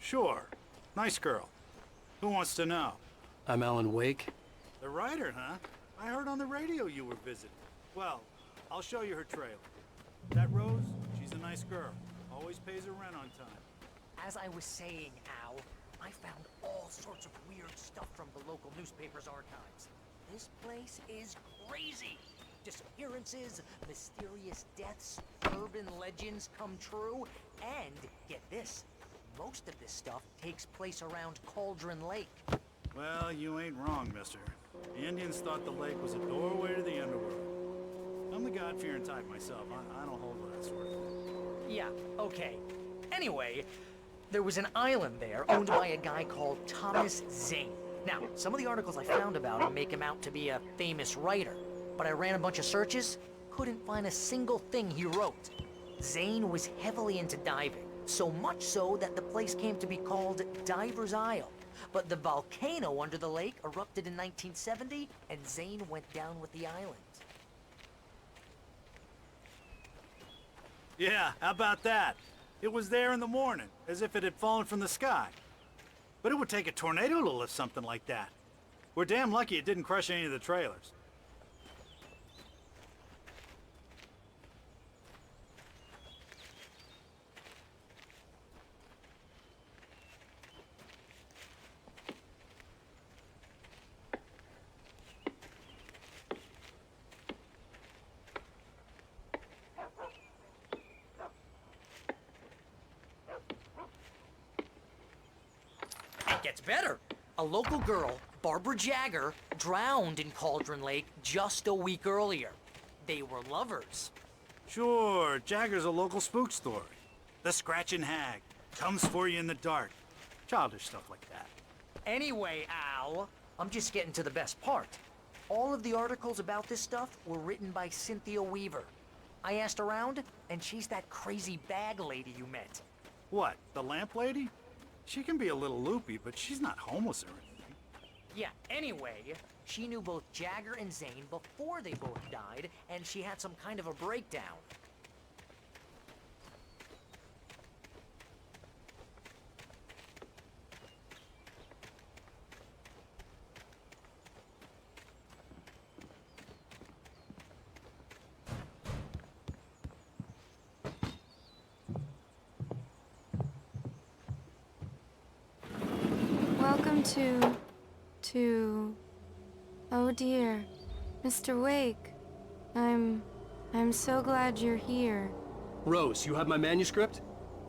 Sure. Nice girl. Who wants to know? I'm Alan Wake. The writer, huh? I heard on the radio you were visiting. Well, I'll show you her trailer. That Rose, she's a nice girl. Always pays her rent on time. As I was saying, Al, I found all sorts of weird stuff from the local newspaper's archives. This place is crazy. Disappearances, mysterious deaths, urban legends come true, and, get this, most of this stuff takes place around Cauldron Lake. Well, you ain't wrong, mister. The Indians thought the lake was a doorway to the underworld. I'm the God-fearing type myself. I don't hold with that sort of thing. Yeah, okay. Anyway, there was an island there owned by a guy called Thomas Zane. Now, some of the articles I found about him make him out to be a famous writer, but I ran a bunch of searches, couldn't find a single thing he wrote. Zane was heavily into diving, so much so that the place came to be called Diver's Isle. But the volcano under the lake erupted in 1970, and Zane went down with the island. Yeah, how about that? It was there in the morning, as if it had fallen from the sky. But it would take a tornado to lift something like that. We're damn lucky it didn't crush any of the trailers. It gets better. A local girl, Barbara Jagger, drowned in Cauldron Lake just a week earlier. They were lovers. Sure, Jagger's a local spook story. The Scratching Hag comes for you in the dark. Childish stuff like that. Anyway, Al, I'm just getting to the best part. All of the articles about this stuff were written by Cynthia Weaver. I asked around, and she's that crazy bag lady you met. What, the lamp lady? She can be a little loopy, but she's not homeless or anything. Yeah, anyway, she knew both Jagger and Zane before they both died, and she had some kind of a breakdown. Welcome to... Oh dear, Mr. Wake. I'm so glad you're here. Rose, you have my manuscript?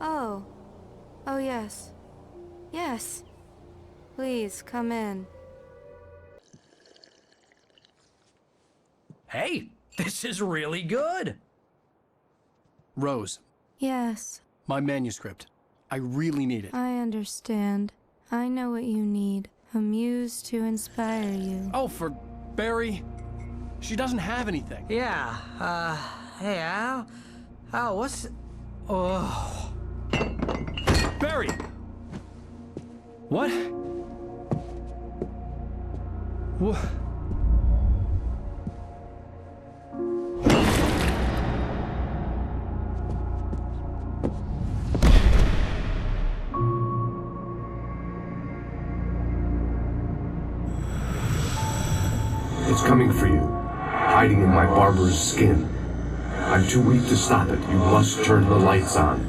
Oh. Oh yes. Yes. Please, come in. Hey, this is really good. Rose, Yes, my manuscript. I really need it. I understand. I know what you need. A muse to inspire you. Oh, for Barry. She doesn't have anything. Yeah, hey, Al? Al, what's... Oh... Barry! What? What? It's coming for you, hiding in my barber's skin. I'm too weak to stop it. You must turn the lights on.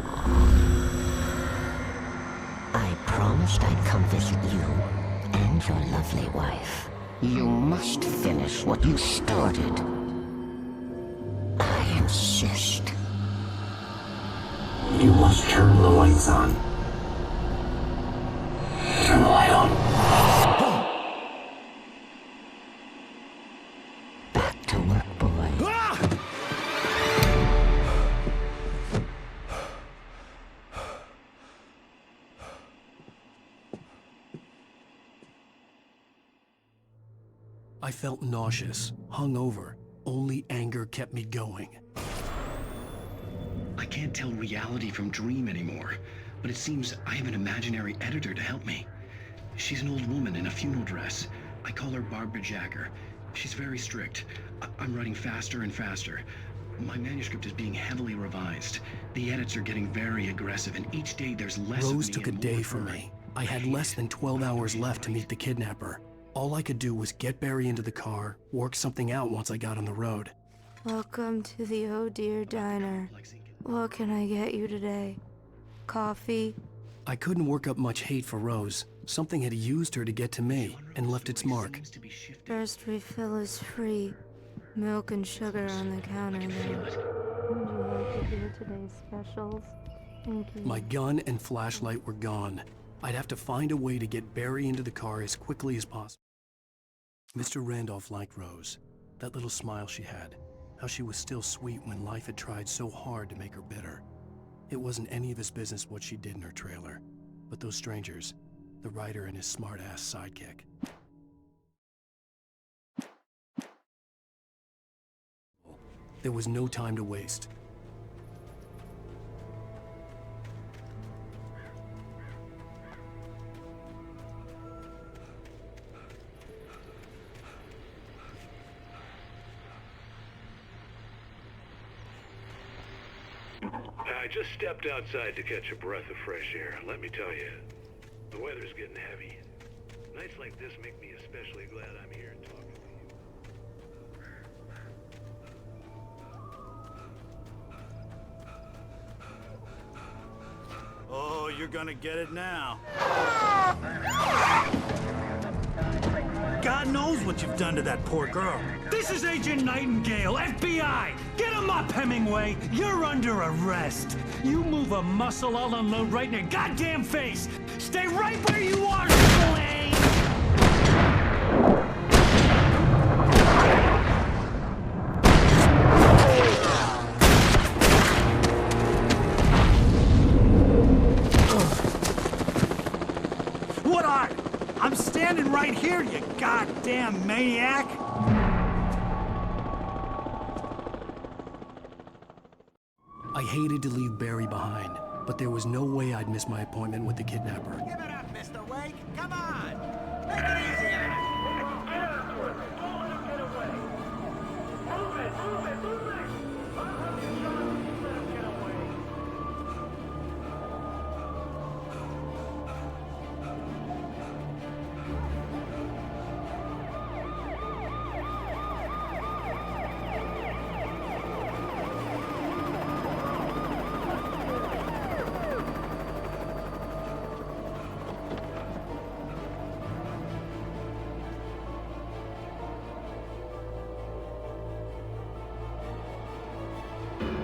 I promised I'd come visit you and your lovely wife. You must finish what you started. I insist. You must turn the lights on. Turn the light on. Back to work, boy. I felt nauseous, hungover. Only anger kept me going. I can't tell reality from dream anymore, but it seems I have an imaginary editor to help me. She's an old woman in a funeral dress. I call her Barbara Jagger. She's very strict. I'm writing faster and faster. My manuscript is being heavily revised. The edits are getting very aggressive, and each day there's less of Rose me took a and day more from her. me. I had less than 12 hours left to meet the kidnapper. All I could do was get Barry into the car, work something out once I got on the road. Welcome to the Oh Dear Diner. What can I get you today? Coffee? I couldn't work up much hate for Rose. Something had used her to get to me and left its mark. First refill is free. Milk and sugar on the counter there. Would you like to hear today's specials? Thank you. My gun and flashlight were gone. I'd have to find a way to get Barry into the car as quickly as possible. Mr. Randolph liked Rose. That little smile she had. How she was still sweet when life had tried so hard to make her bitter. It wasn't any of his business what she did in her trailer. But those strangers, the writer and his smart-ass sidekick. There was no time to waste. I just stepped outside to catch a breath of fresh air. Let me tell you, the weather's getting heavy. Nights like this make me especially glad I'm here talking to you. Oh, you're gonna get it now. God knows what you've done to that poor girl. This is Agent Nightingale, FBI! Get him up, Hemingway! You're under arrest! You move a muscle, I'll unload right in your goddamn face! Stay right where you are, Spillane! What are? I'm standing right here, you goddamn maniac! I hated to leave Barry behind, but there was no way I'd miss my appointment with the kidnapper. Give it up, Mr. Wake. Come on. Make it easy on him. Don't let him get away. Move it, move it, move it! I'll have you shot if you let him get away.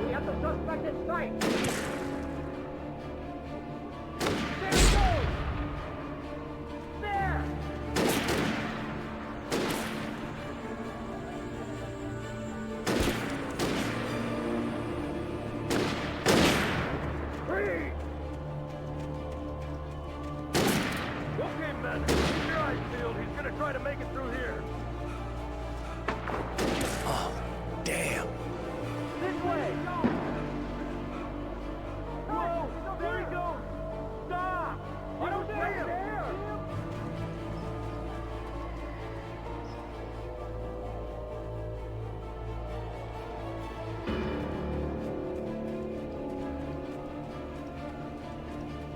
We have the suspect in sight! There he goes! There! Freeze! Okay, men. Keep your eyes peeled. He's gonna try to make it through here. Oh, damn. This way! Whoa! There he goes! Stop! I don't see him!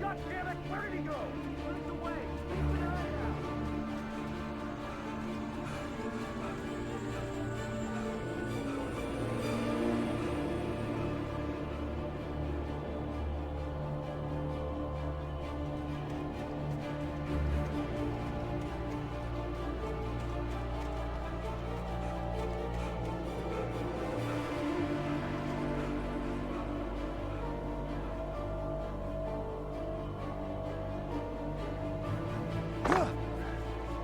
God damn it! Where did he go? Lead the way! Keep an eye out!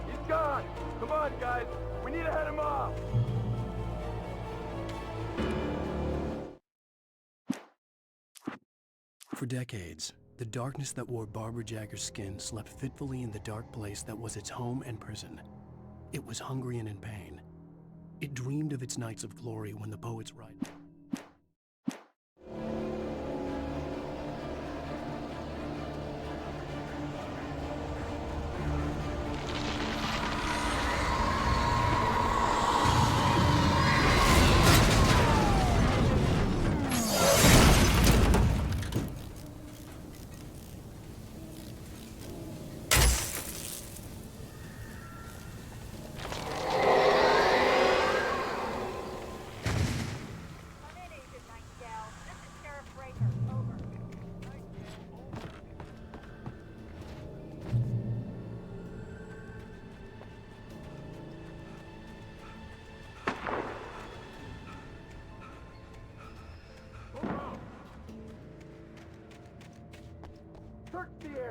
He's gone! Come on, guys! We need to head him off! For decades, the darkness that wore Barbara Jagger's skin slept fitfully in the dark place that was its home and prison. It was hungry and in pain. It dreamed of its nights of glory when the poets write.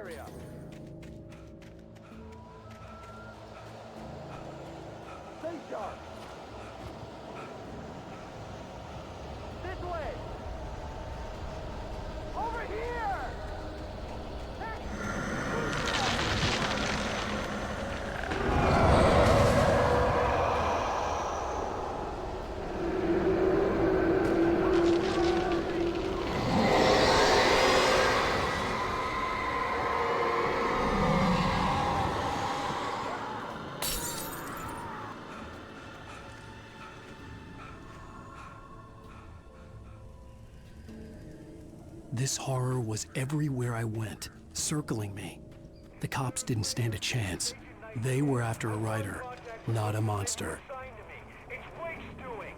area. Stay sharp. This way. Over here. This horror was everywhere I went, circling me. The cops didn't stand a chance. They were after a writer, not a monster. It's Wake's doing.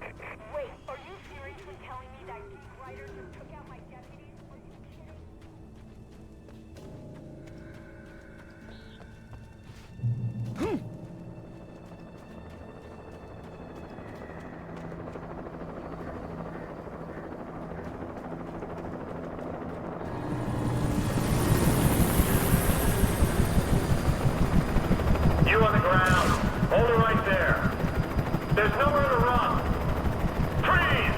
Wait, are you seriously telling me that geek writer just took out my deputies? Are you kidding? You on the ground. Hold it right there. There's nowhere to run. Freeze!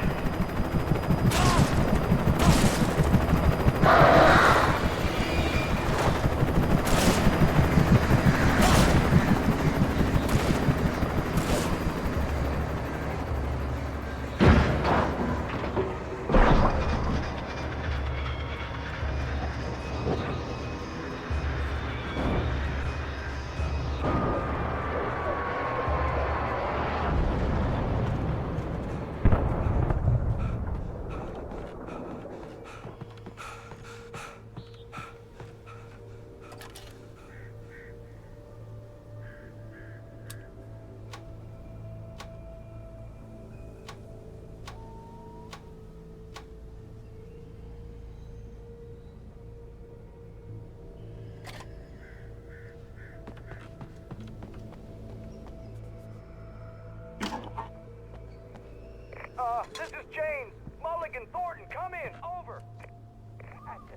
This is James. Mulligan, Thornton, come in. Over.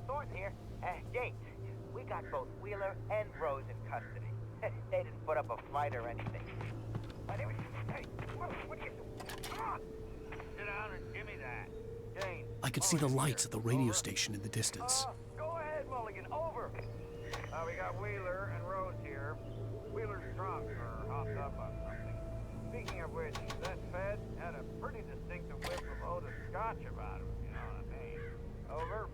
Thornton here. James, we got both Wheeler and Rose in custody. They didn't put up a fight or anything. Anyway, hey, what are you doing? Come on. Sit down and give me that. James. I could see the lights of the radio station in the distance. Go ahead, Mulligan. Over. We got Wheeler and Rose here. Wheeler's drunk or hopped up on something. Speaking of which, that Fed had a pretty distinctive whiff of Oda Scotch about him, you know what I mean? Over.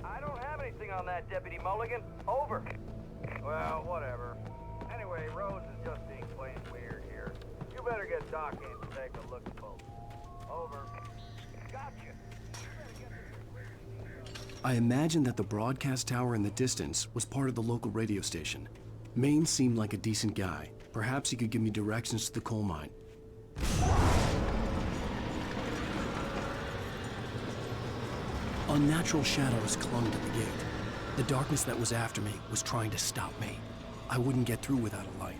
I don't have anything on that, Deputy Mulligan. Over. Well, whatever. Anyway, Rose is just being plain weird here. You better get Doc in to take a look at both. Over. Gotcha. I imagined that the broadcast tower in the distance was part of the local radio station. Maine seemed like a decent guy. Perhaps he could give me directions to the coal mine. Unnatural shadows clung to the gate. The darkness that was after me was trying to stop me. I wouldn't get through without a light.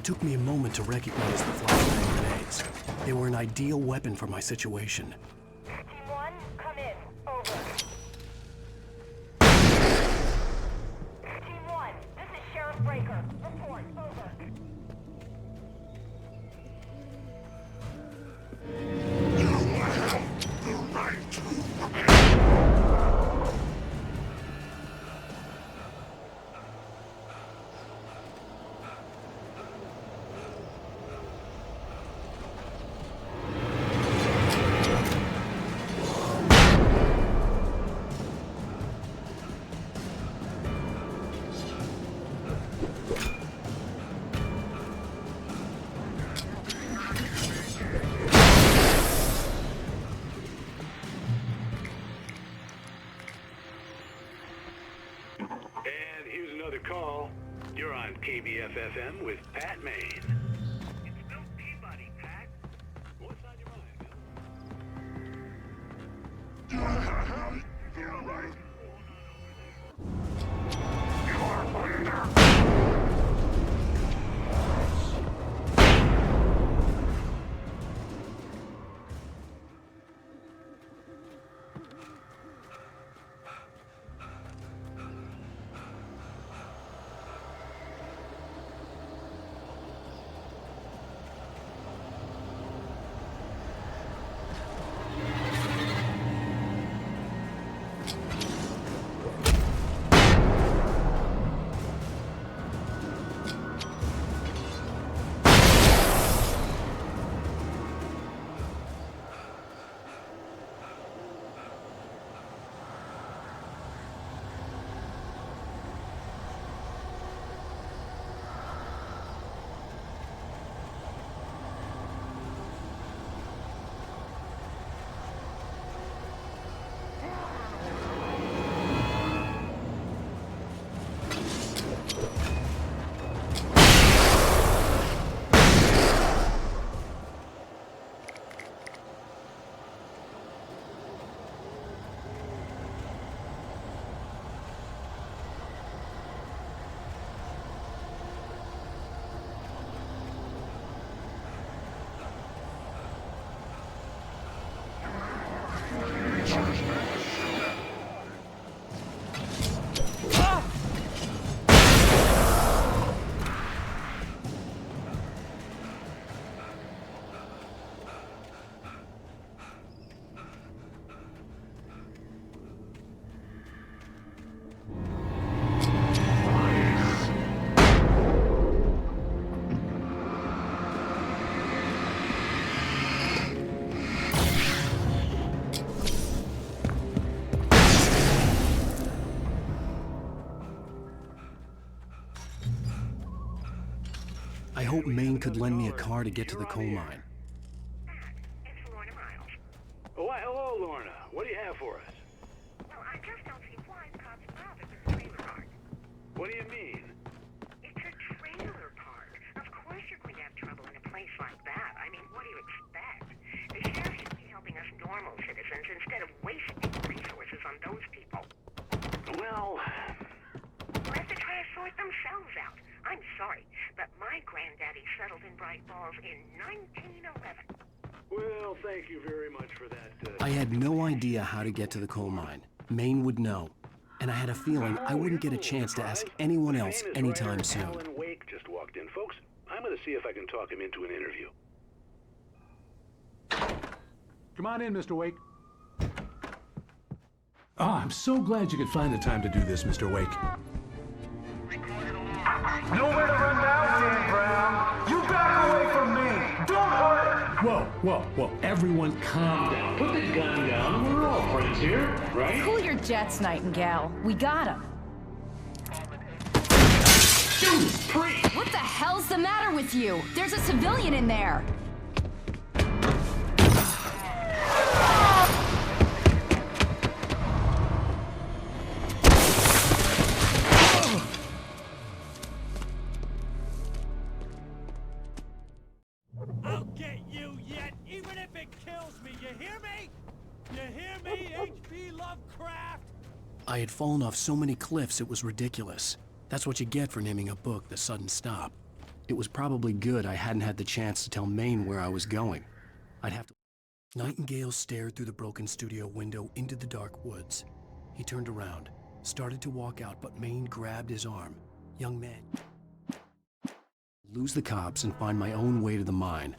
took me a moment to recognize the flashbang grenades. They were an ideal weapon for my situation. Team 1, come in. Over. Team 1, this is Sheriff Breaker. Report. Over. And here's another call. You're on KBF-FM with Pat Maine. It's Bill Peabody, Pat. What's on your mind? You're right. I hope Maine could lend me a car to get to the coal mine. Why, hello, Lorna. What do you have for us? Well, I just don't see why Pop's bothered with the trailer park. What do you mean? It's a trailer park. Of course you're going to have trouble in a place like that. I mean, what do you expect? The sheriff should be helping us normal citizens instead of wasting resources on those people. Well... They'll have to try to sort themselves out. I'm sorry, but my granddaddy settled in Bright Falls in 1911. Well, thank you very much for that. I had no idea how to get to the coal mine. Maine would know. And I had a feeling I wouldn't get a chance to ask anyone else anytime soon. Alan Wake just walked in, folks. I'm going to see if I can talk him into an interview. Come on in, Mr. Wake. Oh, I'm so glad you could find the time to do this, Mr. Wake. Nowhere to run now, Dan Brown. You back away from me. Don't hurt. Whoa. Everyone calm down. Put the gun down. We're all friends here, right? Cool your jets, Nightingale. We got him. Judas Priest! What the hell's the matter with you? There's a civilian in there. I'll get you yet, even if it kills me. You hear me? You hear me, H.P. Lovecraft? I had fallen off so many cliffs it was ridiculous. That's what you get for naming a book The Sudden Stop. It was probably good I hadn't had the chance to tell Maine where I was going. I'd have to... Nightingale stared through the broken studio window into the dark woods. He turned around, started to walk out, but Maine grabbed his arm. Young man... Lose the cops and find my own way to the mine.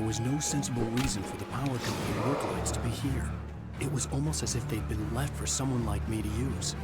was no sensible reason for the power company work lights to be here. It was almost as if they'd been left for someone like me to use.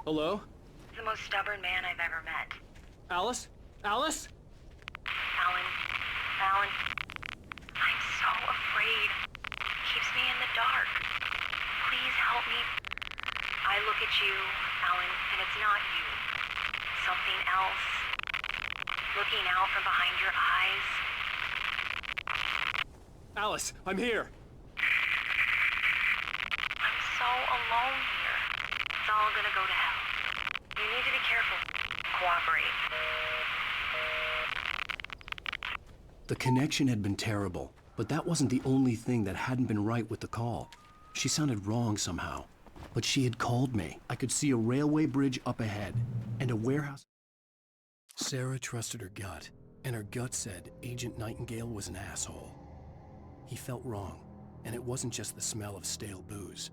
Hello? The most stubborn man I've ever met. Alice? Alice? Alan. I'm so afraid. Keeps me in the dark. Please help me. I look at you, Alan, and it's not you. Something else. Looking out from behind your eyes. Alice, I'm here. I'm so alone here. It's all gonna go to hell. You need to be careful. cooperate. The connection had been terrible, but that wasn't the only thing that hadn't been right with the call. She sounded wrong somehow, but she had called me. I could see a railway bridge up ahead, and a warehouse. Sarah trusted her gut, and her gut said Agent Nightingale was an asshole. He felt wrong, and it wasn't just the smell of stale booze.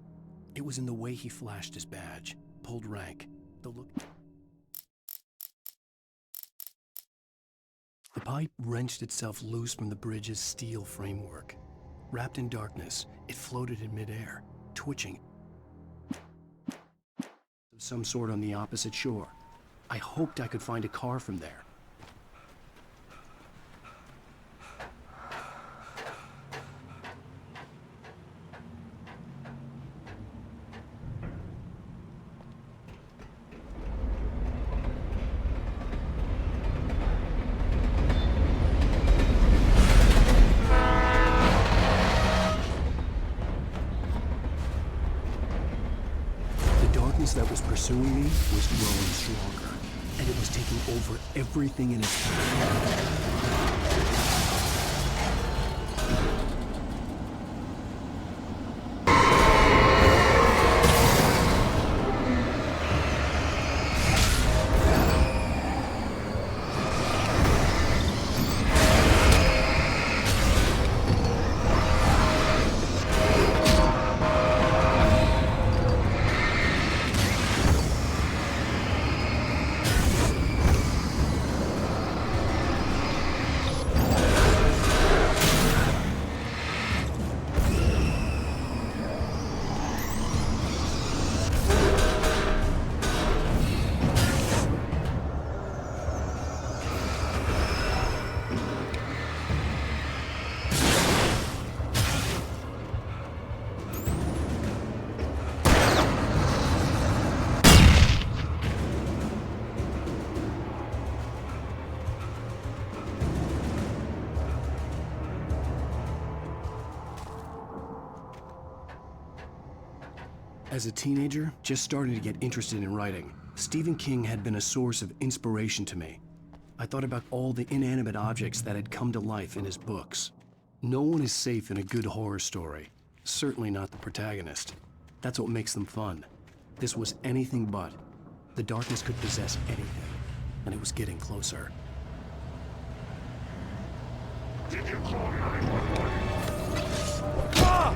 It was in the way he flashed his badge, pulled rank, the look. The pipe wrenched itself loose from the bridge's steel framework. Wrapped in darkness, it floated in midair, twitching. Of some sort on the opposite shore. I hoped I could find a car from there. That was pursuing me was growing stronger, and it was taking over everything in its path. As a teenager, just starting to get interested in writing, Stephen King had been a source of inspiration to me. I thought about all the inanimate objects that had come to life in his books. No one is safe in a good horror story, certainly not the protagonist. That's what makes them fun. This was anything but. The darkness could possess anything, and it was getting closer. Did you call 911? Ah!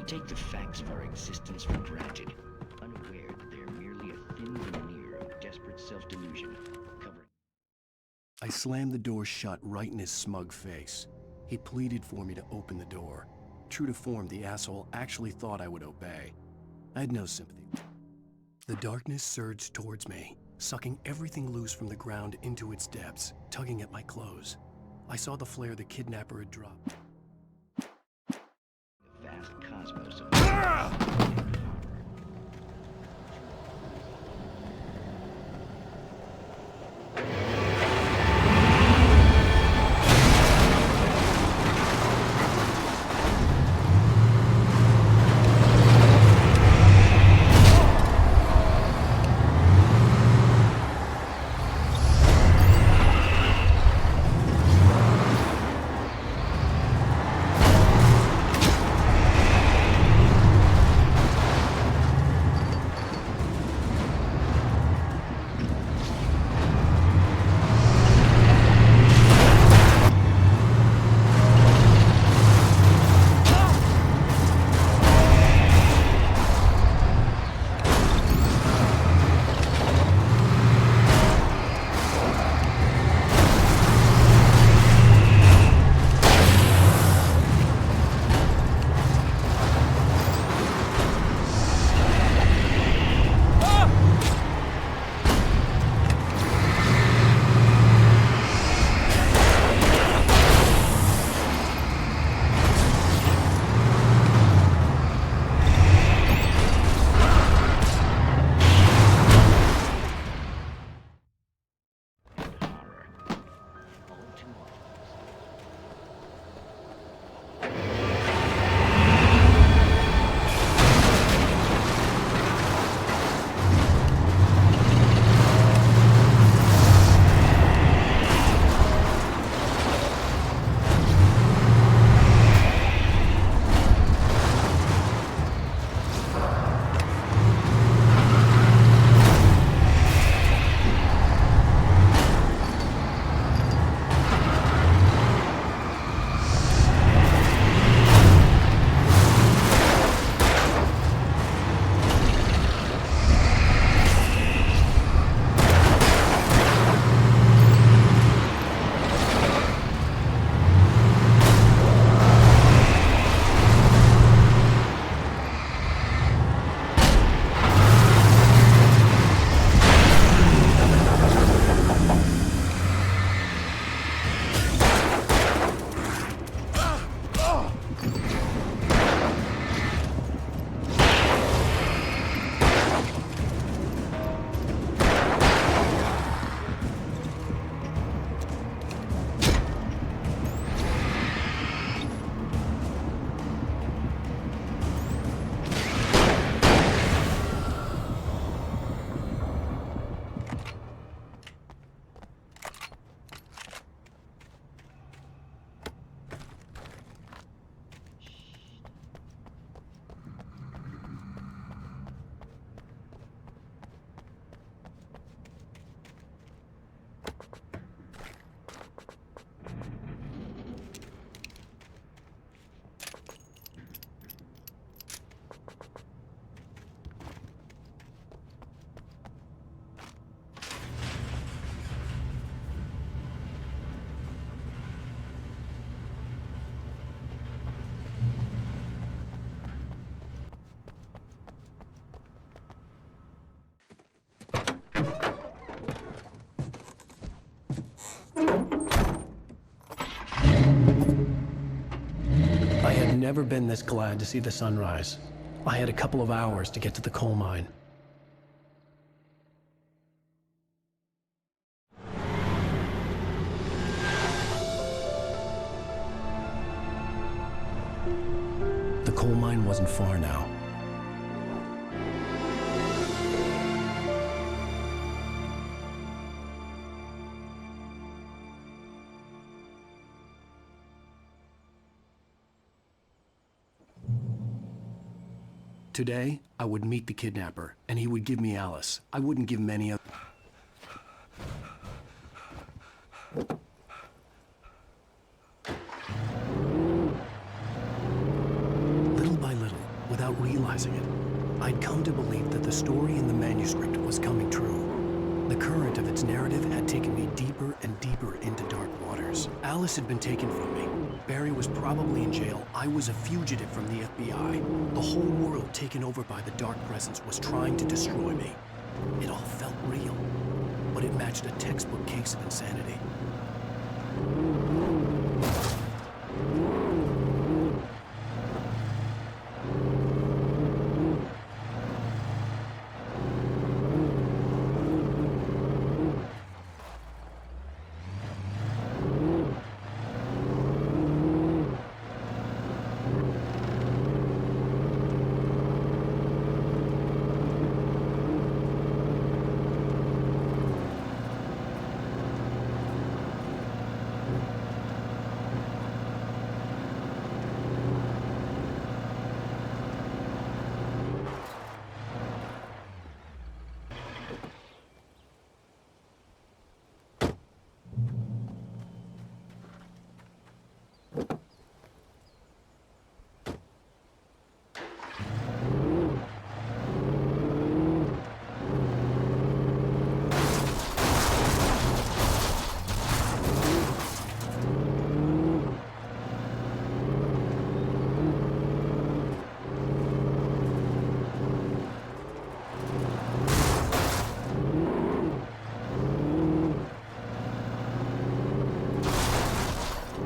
Take the facts of our existence for granted, unaware that they are merely a thin veneer of desperate self-delusion, covering... I slammed the door shut right in his smug face. He pleaded for me to open the door. True to form, the asshole actually thought I would obey. I had no sympathy. The darkness surged towards me, sucking everything loose from the ground into its depths, tugging at my clothes. I saw the flare the kidnapper had dropped. Cosmos of never been this glad to see the sunrise. I had a couple of hours to get to the coal mine. The coal mine wasn't far now. Today, I would meet the kidnapper, and he would give me Alice. I wouldn't give him any other. Little by little, without realizing it, I'd come to believe that the story in the manuscript was coming true. The current of its narrative had taken me deeper and deeper into dark waters. Alice had been taken from me. Barry was probably in jail. I was a fugitive from the FBI. The whole world taken over by the dark presence was trying to destroy me. It all felt real, but it matched a textbook case of insanity.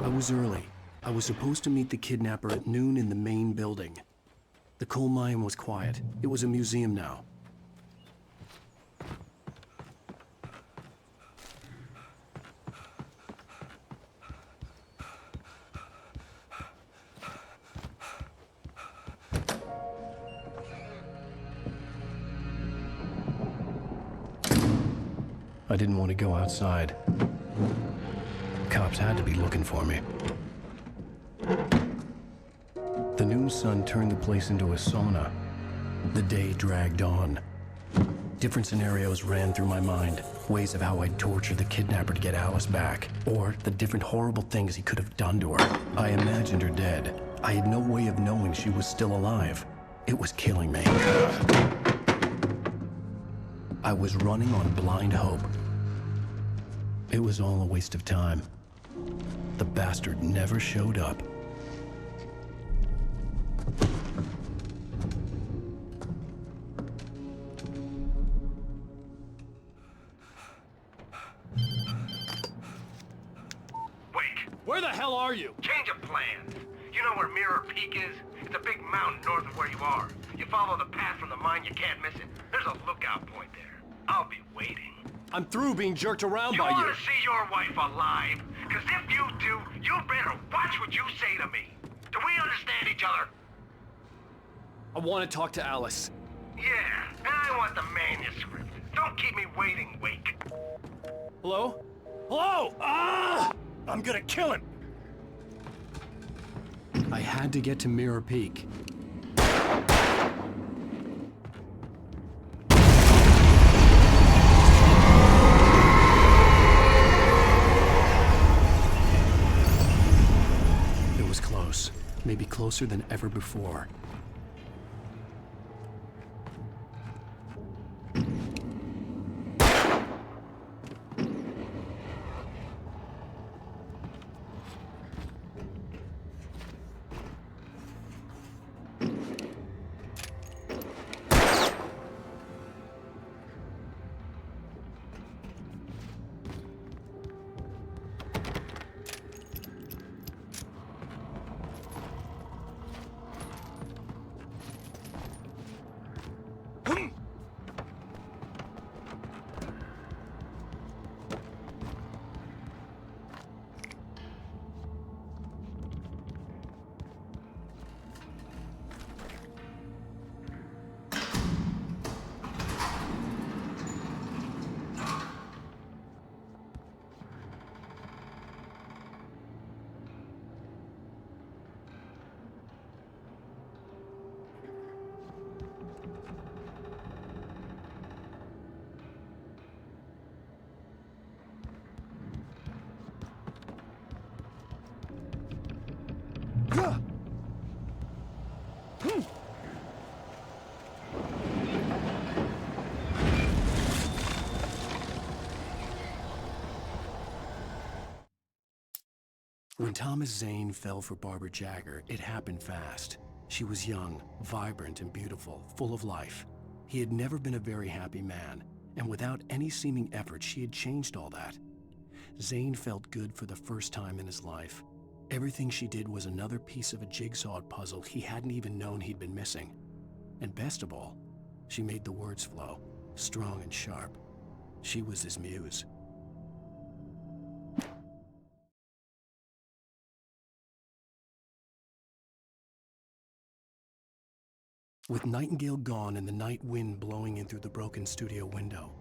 It was early. I was supposed to meet the kidnapper at noon in the main building. The coal mine was quiet. It was a museum now. I didn't want to go outside. Cops had to be looking for me. The noon sun turned the place into a sauna. The day dragged on. Different scenarios ran through my mind. Ways of how I'd torture the kidnapper to get Alice back. Or the different horrible things he could have done to her. I imagined her dead. I had no way of knowing she was still alive. It was killing me. I was running on blind hope. It was all a waste of time. The bastard never showed up. Where the hell are you? Change of plans. You know where Mirror Peak is? It's a big mountain north of where you are. You follow the path from the mine, you can't miss it. There's a lookout point there. I'll be waiting. I'm through being jerked around by You you. want to see your wife alive? Because if you do, you better watch what you say to me. Do we understand each other? I want to talk to Alice. Yeah, and I want the manuscript. Don't keep me waiting, Wake. Hello? Hello! Ah! I'm gonna kill him! I had to get to Mirror Peak. It was close. Maybe closer than ever before. When Thomas Zane fell for Barbara Jagger, it happened fast. She was young, vibrant, and beautiful, full of life. He had never been a very happy man, and without any seeming effort, she had changed all that. Zane felt good for the first time in his life. Everything she did was another piece of a jigsaw puzzle he hadn't even known he'd been missing. And best of all, she made the words flow, strong and sharp. She was his muse. With Nightingale gone and the night wind blowing in through the broken studio window,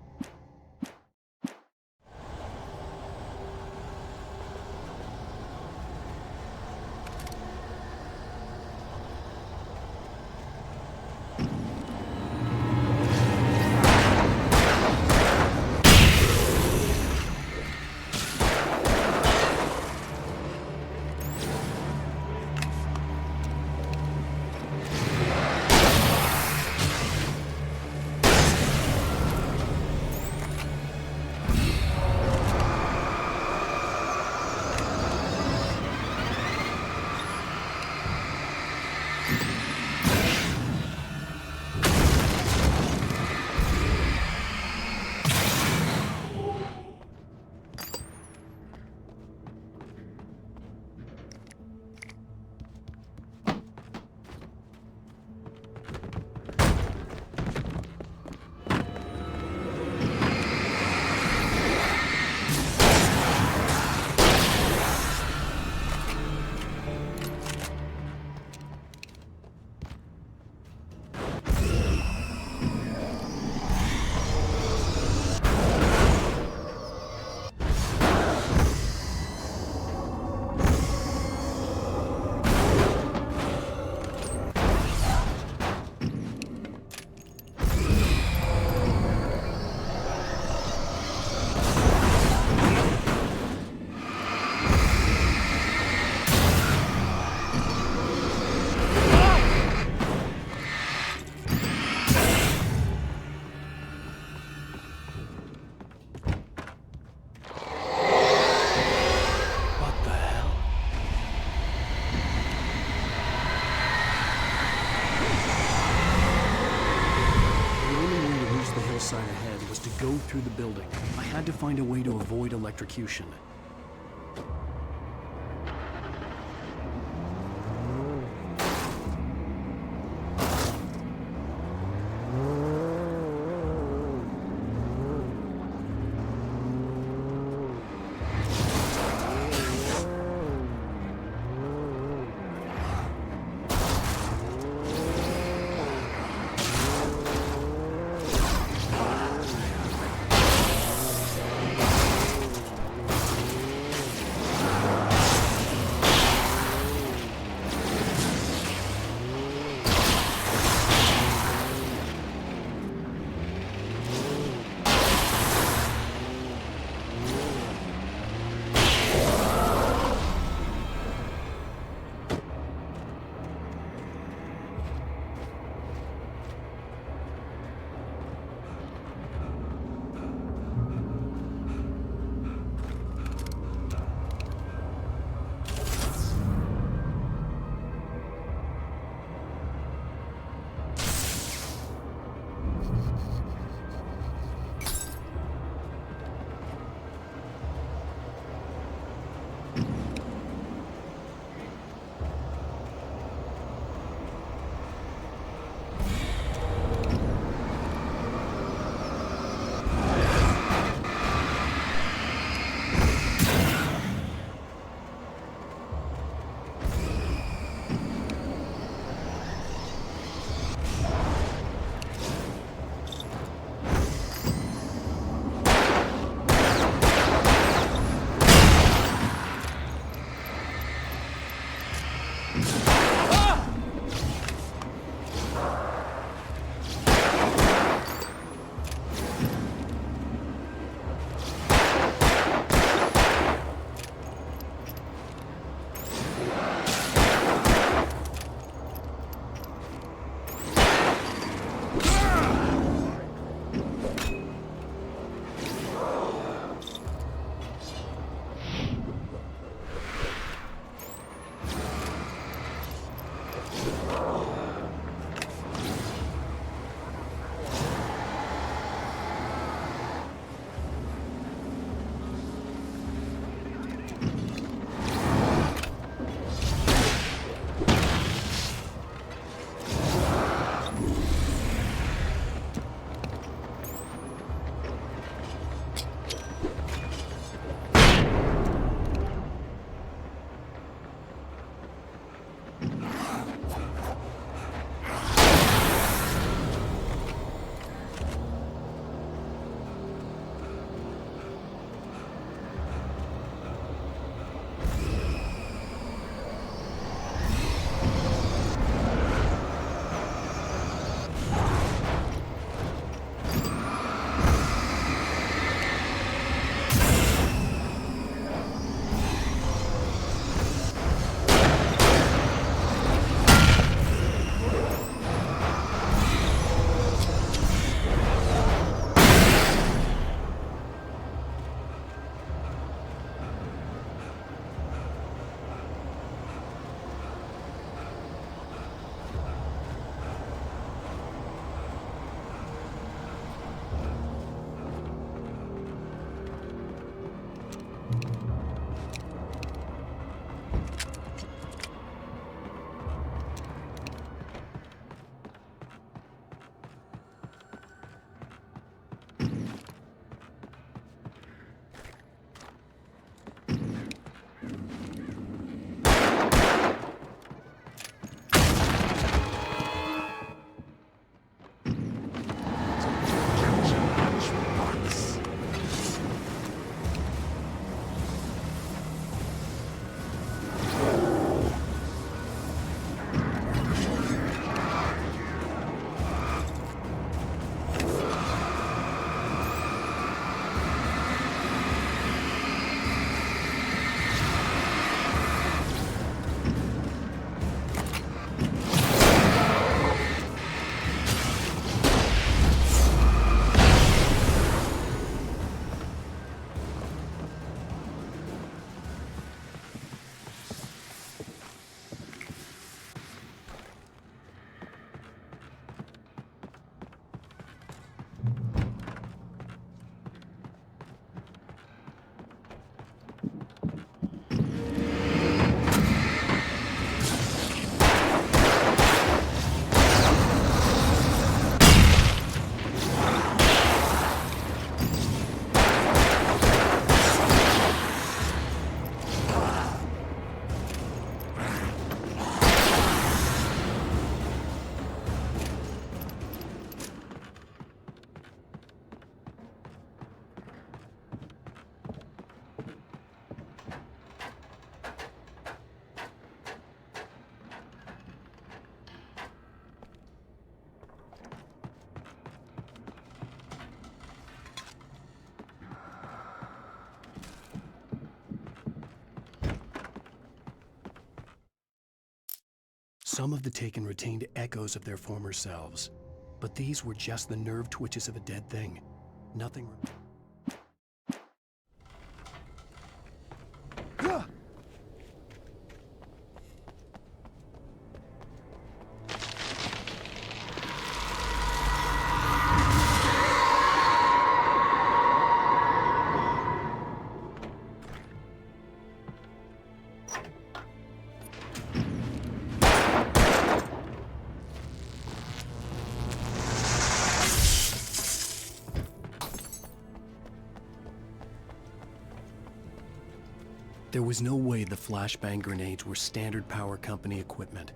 ahead was to go through the building. I had to find a way to avoid electrocution. Some of the taken retained echoes of their former selves, but these were just the nerve twitches of a dead thing. Nothing. There was no way the flashbang grenades were Standard Power Company equipment.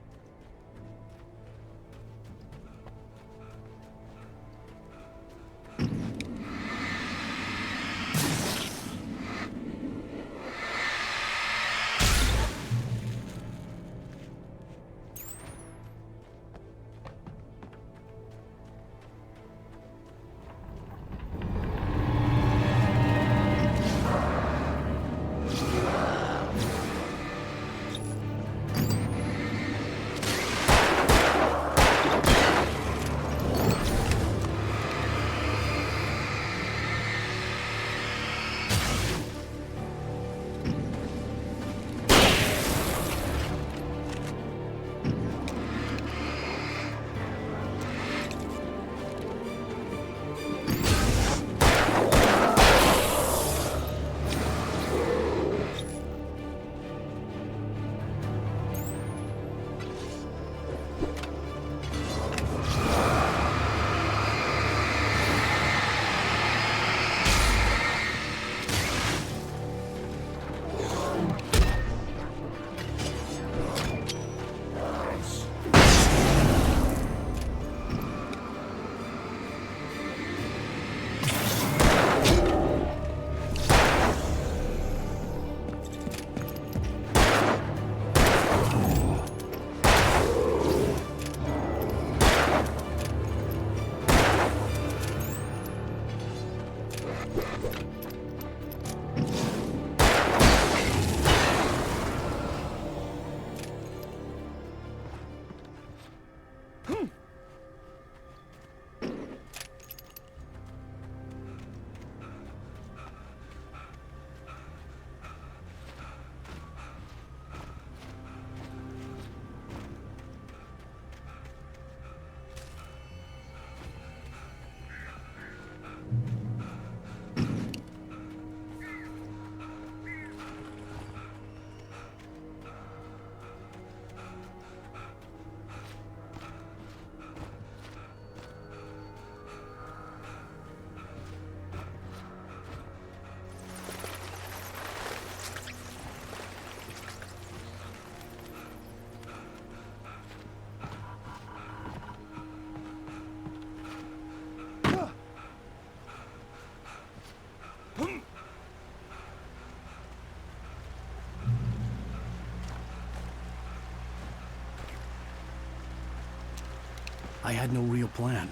I had no real plan.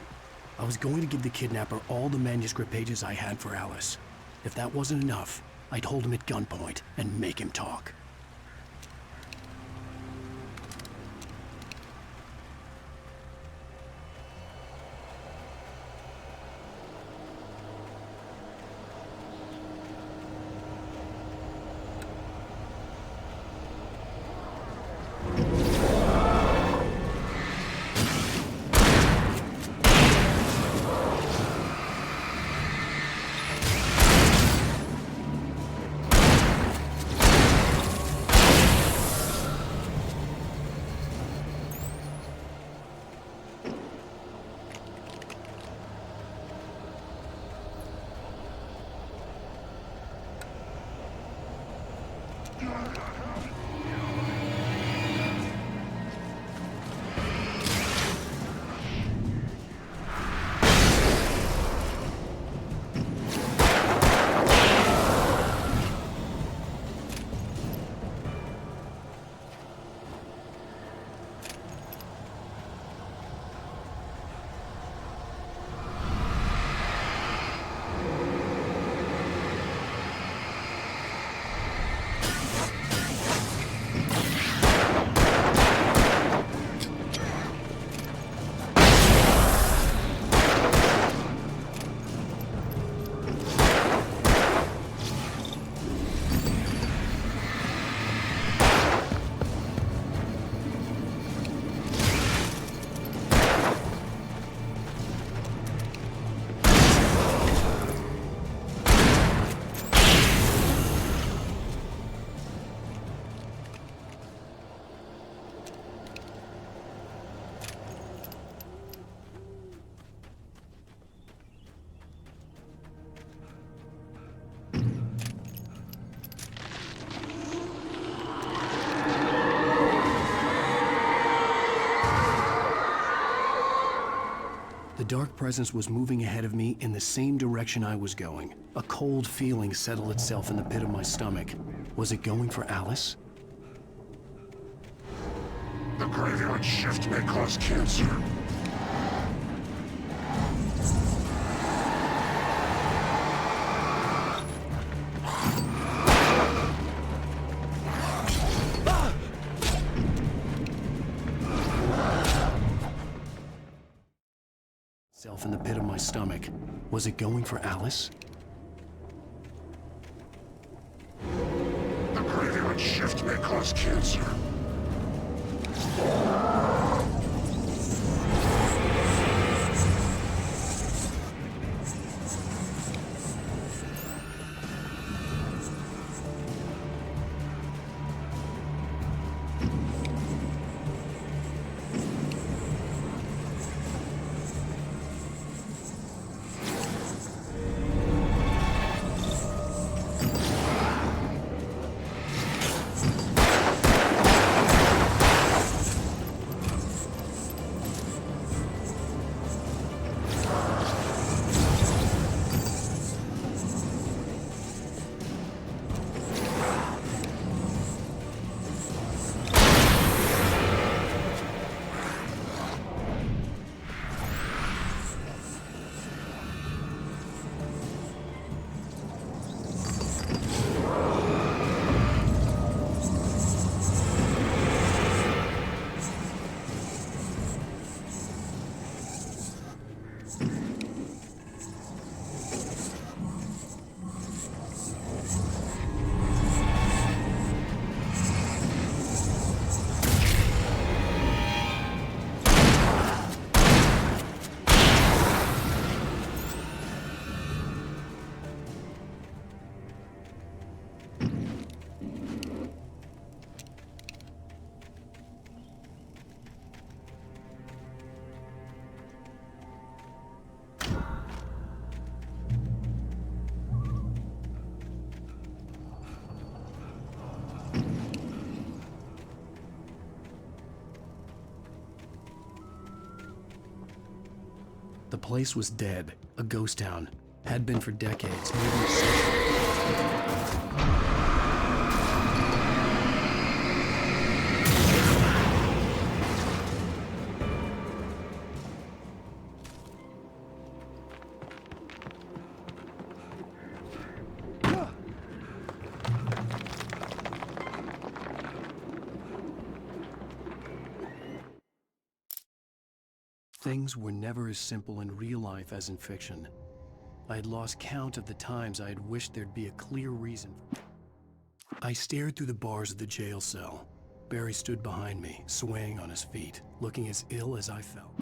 I was going to give the kidnapper all the manuscript pages I had for Alice. If that wasn't enough, I'd hold him at gunpoint and make him talk. The dark presence was moving ahead of me in the same direction I was going. A cold feeling settled itself in the pit of my stomach. Was it going for Alice? The graveyard shift may cause cancer. In the pit of my stomach. Was it going for Alice? The graveyard shift may cause cancer. The place was dead, a ghost town. Had been for decades, maybe a century. Things were never as simple in real life as in fiction. I had lost count of the times I had wished there'd be a clear reason. I stared through the bars of the jail cell. Barry stood behind me, swaying on his feet, looking as ill as I felt.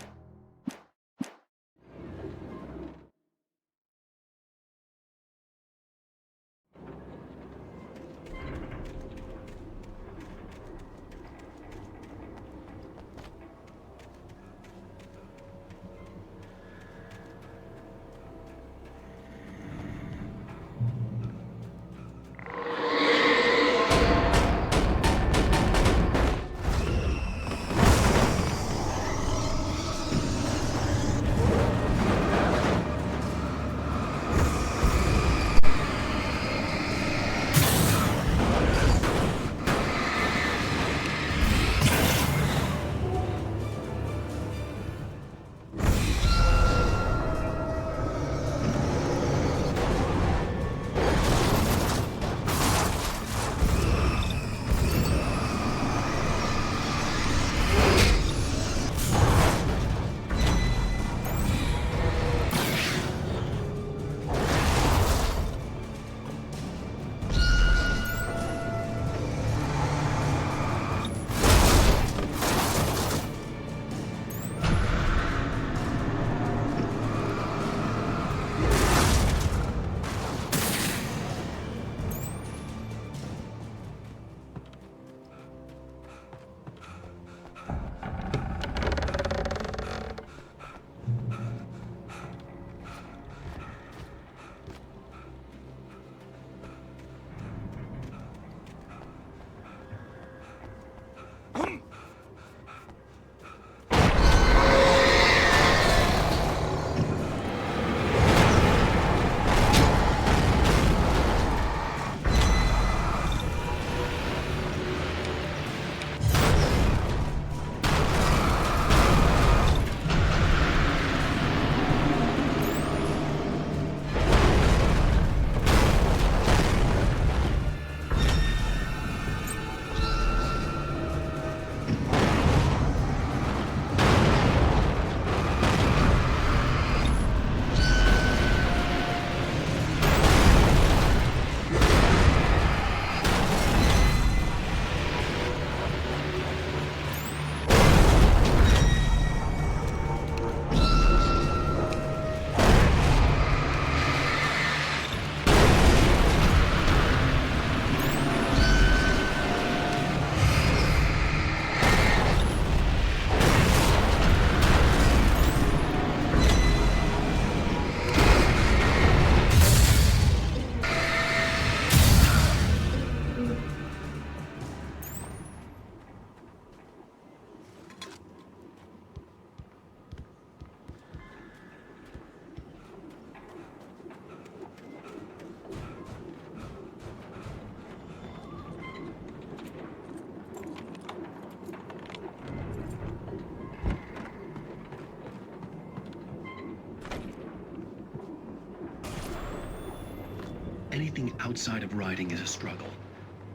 Anything outside of riding is a struggle.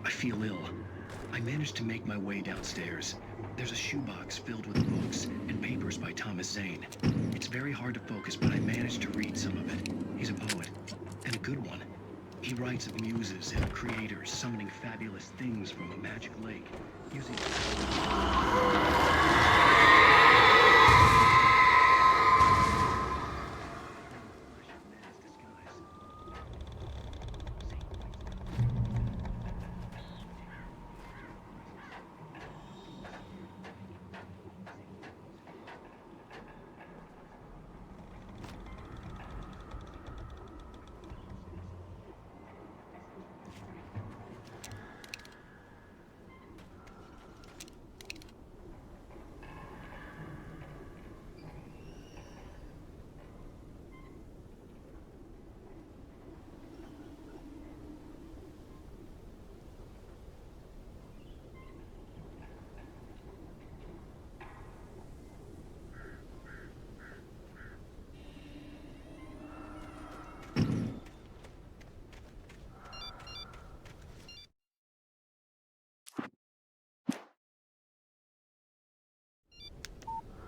I feel ill. I managed to make my way downstairs. There's a shoebox filled with books and papers by Thomas Zane. It's very hard to focus, but I managed to read some of it. He's a poet, and a good one. He writes of muses and creators summoning fabulous things from a magic lake, using...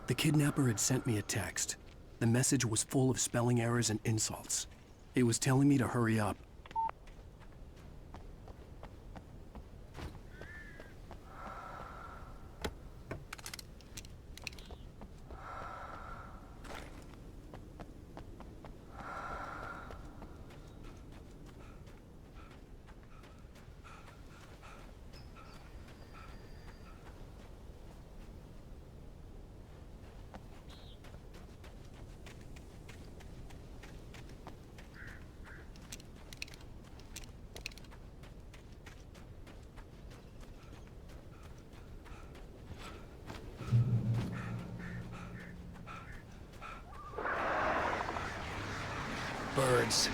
The kidnapper had sent me a text. The message was full of spelling errors and insults. It was telling me to hurry up. Birds.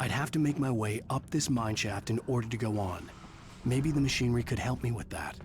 I'd have to make my way up this mine shaft in order to go on. Maybe the machinery could help me with that.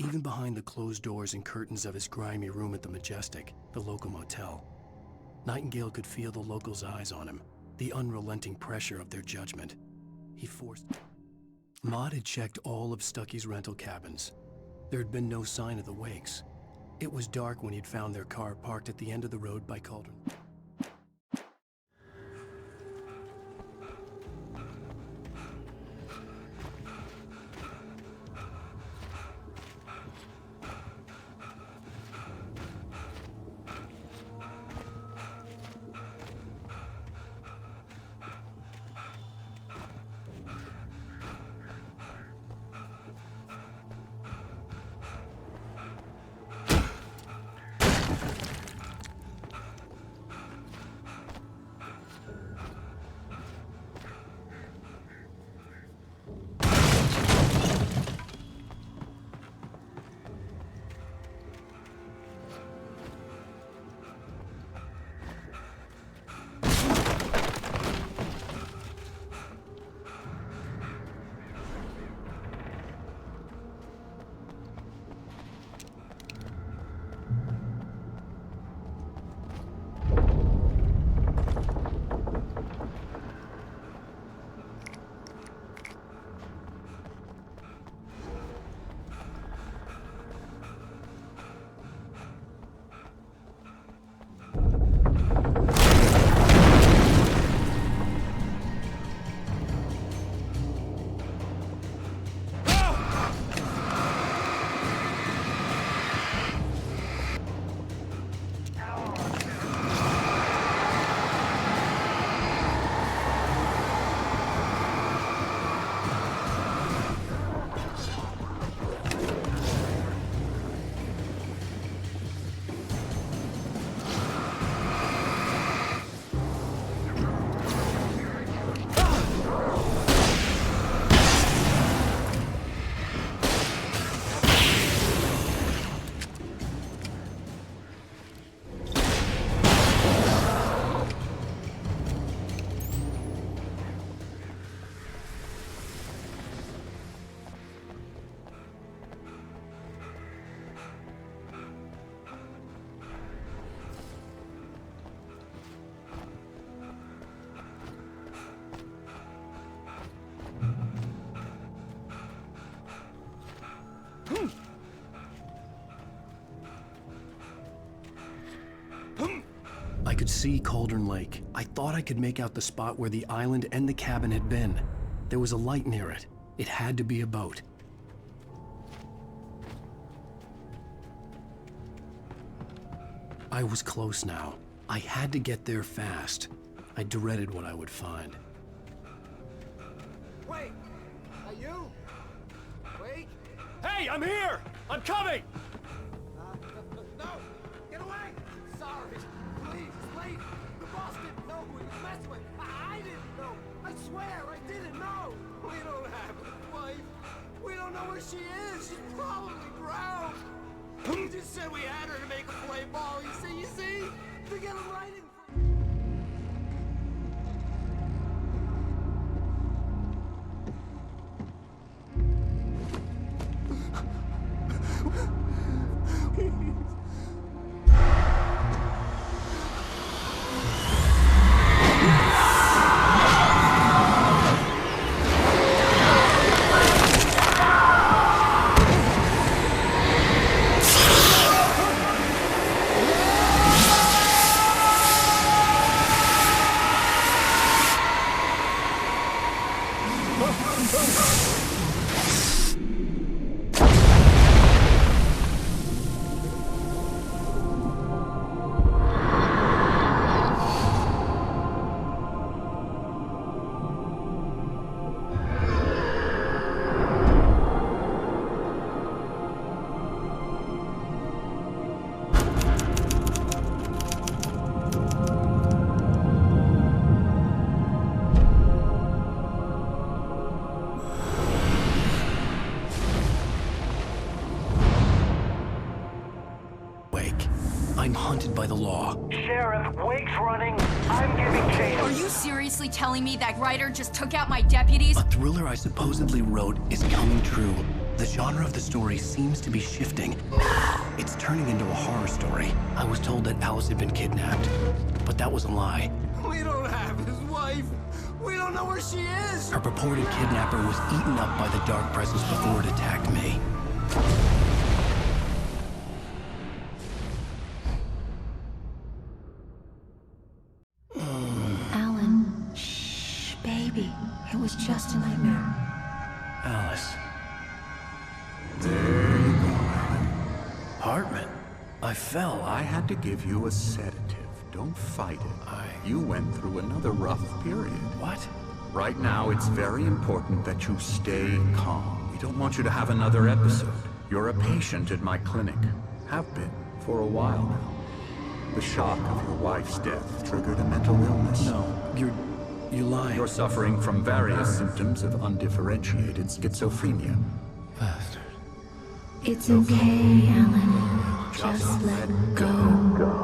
Even behind the closed doors and curtains of his grimy room at the Majestic, the local motel, Nightingale could feel the locals' eyes on him, the unrelenting pressure of their judgment. He forced... Maud had checked all of Stucky's rental cabins. There had been no sign of the Wakes. It was dark when he'd found their car parked at the end of the road by Cauldron. I could see Cauldron Lake. I thought I could make out the spot where the island and the cabin had been. There was a light near it. It had to be a boat. I was close now. I had to get there fast. I dreaded what I would find. Wait! Are you? Wait! Hey, I'm here! I'm coming! No! Get away! Sorry! Please, it's late! The boss didn't know who he was messing with! I didn't know! I swear, I didn't know! We don't have a wife! We don't know where she is! She's probably drowned! He just said we had her to make a play ball! You see? Forget him writing! I'm hunted by the law. Sheriff, Wake's running. I'm giving chase. Are you seriously telling me that writer just took out my deputies? A thriller I supposedly wrote is coming true. The genre of the story seems to be shifting. It's turning into a horror story. I was told that Alice had been kidnapped, but that was a lie. We don't have his wife. We don't know where she is. Her purported kidnapper was eaten up by the dark presence before it attacked me. Alan, shh, baby. It was just a nightmare. Alice. There you go, Alan. Hartman, I fell. I had to give you a sedative. Don't fight it. You went through another rough period. What? Right now, it's very important that you stay calm. We don't want you to have another episode. You're a patient at my clinic. Have been for a while now. The shock of your wife's death triggered a mental illness. No, you're lying. You're suffering from various symptoms of undifferentiated schizophrenia. It's okay, Alan. Just let go.